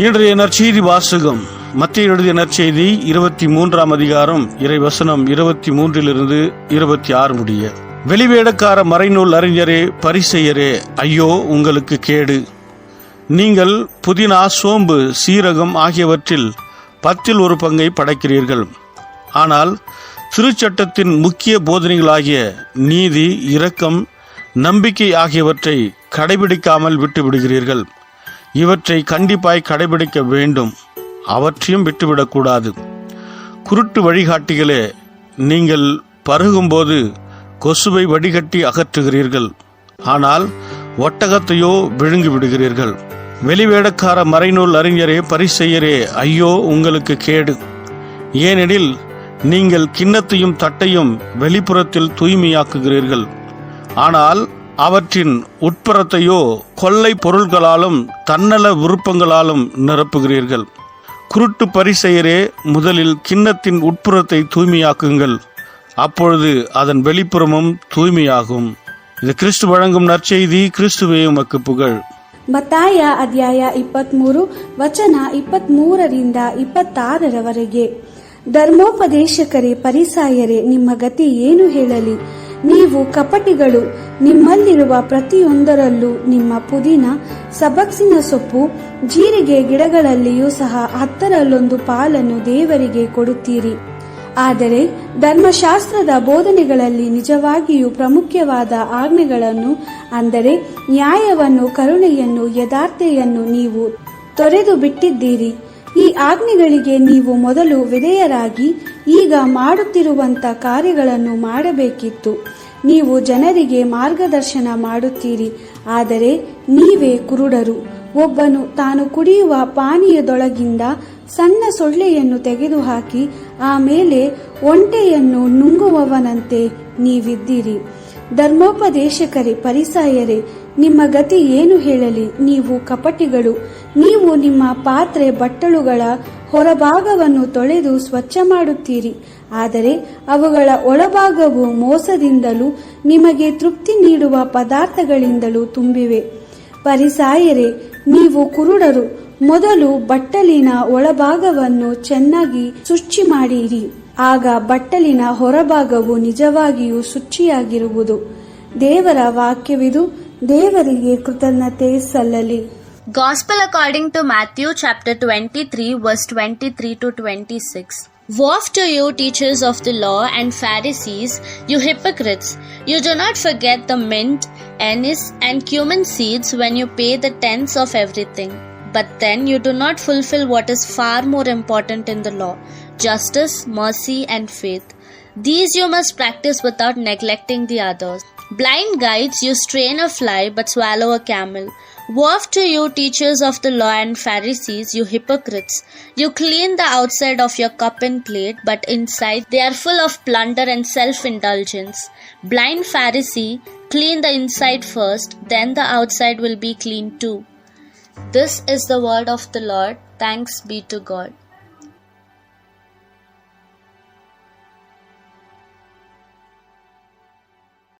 இன்றைய நற்செய்தி வாசகம் மத்தேயு எழுதிய நற்செய்தி 23ஆம் அதிகாரம் இறைவசனம் 23 26 முடிய. வெளிவேடக்கார மறைநூல் அறிஞரே, பரிசேயரே, ஐயோ உங்களுக்கு கேடு! நீங்கள் புதினா, சோம்பு, சீரகம் ஆகியவற்றில் 10 ஒரு பங்கை படைக்கிறீர்கள். ஆனால் திருச்சட்டத்தின் முக்கிய போதனைகளாகிய நீதி, இரக்கம், நம்பிக்கை ஆகியவற்றை கடைபிடிக்காமல் விட்டுவிடுகிறீர்கள். இவற்றை கண்டிப்பாய் கடைபிடிக்க வேண்டும். அவற்றையும் விட்டுவிடக்கூடாது. குருட்டு வழிகாட்டிகளே, நீங்கள் பருகும்போது கொசுவை வடிகட்டி அகற்றுகிறீர்கள், ஆனால் ஒட்டகத்தையோ விழுங்கி விடுகிறீர்கள். வெளிவேடக்கார மறைநூல் அறிஞரே, பரிசேயரே, ஐயோ உங்களுக்கு கேடு! ஏனெனில் நீங்கள் கிண்ணத்தையும் தட்டையும் வெளிப்புறத்தில் தூய்மையாக்குகிறீர்கள், ஆனால் அவற்றின் உட்புறத்தையோ கொள்ளை பொருள்களாலும் தன்னல விருப்பங்களாலும் நிரப்புகிறீர்கள். குருட்டு பரிசேயரே, முதலில் கிண்ணத்தின் உட்புறத்தை தூய்மையாக்குங்கள், அப்பொழுது அதன் வெளிப்புறமும் தூய்மையாகும். இது கிறிஸ்து வழங்கும் நற்செய்தி. கிறிஸ்துவே உமக்கு புகழ். ಮತ್ತಾಯ ಅಧ್ಯಾಯ 23 ವಚನ 23-26 ಧರ್ಮೋಪದೇಶಕರೇ, ಪರಿಸಾಯರೇ, ನಿಮ್ಮ ಗತಿ ಏನು ಹೇಳಲಿ? ನೀವು ಕಪಟಿಗಳು! ನಿಮ್ಮಲ್ಲಿರುವ ಪ್ರತಿಯೊಂದರಲ್ಲೂ ನಿಮ್ಮ ಪುದೀನ, ಸಬಕ್ಸಿನ ಸೊಪ್ಪು, ಜೀರಿಗೆ ಗಿಡಗಳಲ್ಲಿಯೂ ಸಹ 10 ಪಾಲನ್ನು ದೇವರಿಗೆ ಕೊಡುತ್ತೀರಿ. ಆದರೆ ಧರ್ಮಶಾಸ್ತ್ರದ ಬೋಧನೆಗಳಲ್ಲಿ ನಿಜವಾಗಿಯೂ ಪ್ರಮುಖವಾದ ಆಜ್ಞೆಗಳನ್ನು, ಅಂದರೆ ನ್ಯಾಯವನ್ನು, ಕರುಣೆಯನ್ನು, ಯಥಾರ್ಥತೆಯನ್ನು ನೀವು ತೊರೆದು ಬಿಟ್ಟಿದ್ದೀರಿ. ಈ ಆಜ್ಞೆಗಳಿಗೆ ನೀವು ಮೊದಲು ವಿಧೇಯರಾಗಿ ಈಗ ಮಾಡುತ್ತಿರುವಂತ ಕಾರ್ಯಗಳನ್ನು ಮಾಡಬೇಕಿತ್ತು. ನೀವು ಜನರಿಗೆ ಮಾರ್ಗದರ್ಶನ ಮಾಡುತ್ತೀರಿ, ಆದರೆ ನೀವೇ ಕುರುಡರು. ಒಬ್ಬನು ತಾನು ಕುಡಿಯುವ ಪಾನೀಯದೊಳಗಿಂದ ಸಣ್ಣ ಸೊಳ್ಳೆಯನ್ನು ತೆಗೆದುಹಾಕಿ ಆಮೇಲೆ ಒಂಟೆಯನ್ನು ನುಂಗುವವನಂತೆ ನೀವಿದ್ದೀರಿ. ಧರ್ಮೋಪದೇಶಕರೇ, ಪರಿಸಾಯರೇ, ನಿಮ್ಮ ಗತಿ ಏನು ಹೇಳಲಿ? ನೀವು ಕಪಟಿಗಳು! ನೀವು ನಿಮ್ಮ ಪಾತ್ರೆ ಬಟ್ಟಲುಗಳ ಹೊರಭಾಗವನ್ನು ತೊಳೆದು ಸ್ವಚ್ಛ ಮಾಡುತ್ತೀರಿ, ಆದರೆ ಅವುಗಳ ಒಳಭಾಗವು ಮೋಸದಿಂದಲೂ ನಿಮಗೆ ತೃಪ್ತಿ ನೀಡುವ ಪದಾರ್ಥಗಳಿಂದಲೂ ತುಂಬಿವೆ. ಪರಿಸಾಯರೇ, ನೀವು ಕುರುಡರು! ಮೊದಲು ಬಟ್ಟಲಿನ ಒಳಭಾಗವನ್ನು ಚೆನ್ನಾಗಿ ಶುಚಿ ಮಾಡಿರಿ, ಆಗ ಬಟ್ಟಲಿನ ಹೊರಭಾಗವು ನಿಜವಾಗಿಯೂ ಶುಚಿಯಾಗಿರುವುದು. ದೇವರ ವಾಕ್ಯವಿದು. ದೇವರಿಗೆ ಕೃತಜ್ಞತೆ ಸಲ್ಲಲಿ. Gospel according to Matthew chapter 23 verse 23-26. Woe to you, teachers of the law and Pharisees, you hypocrites! You do not forget the mint, anise and cumin seeds when you pay the tenths of everything. But then you do not fulfill what is far more important in the law: justice, mercy and faith. These you must practice without neglecting the others. Blind guides, you strain a fly but swallow a camel. Woe to you, teachers of the law and Pharisees, you hypocrites! You clean the outside of your cup and plate, but inside they are full of plunder and self-indulgence. Blind Pharisee, clean the inside first, then the outside will be clean too. This is the word of the Lord. Thanks be to God.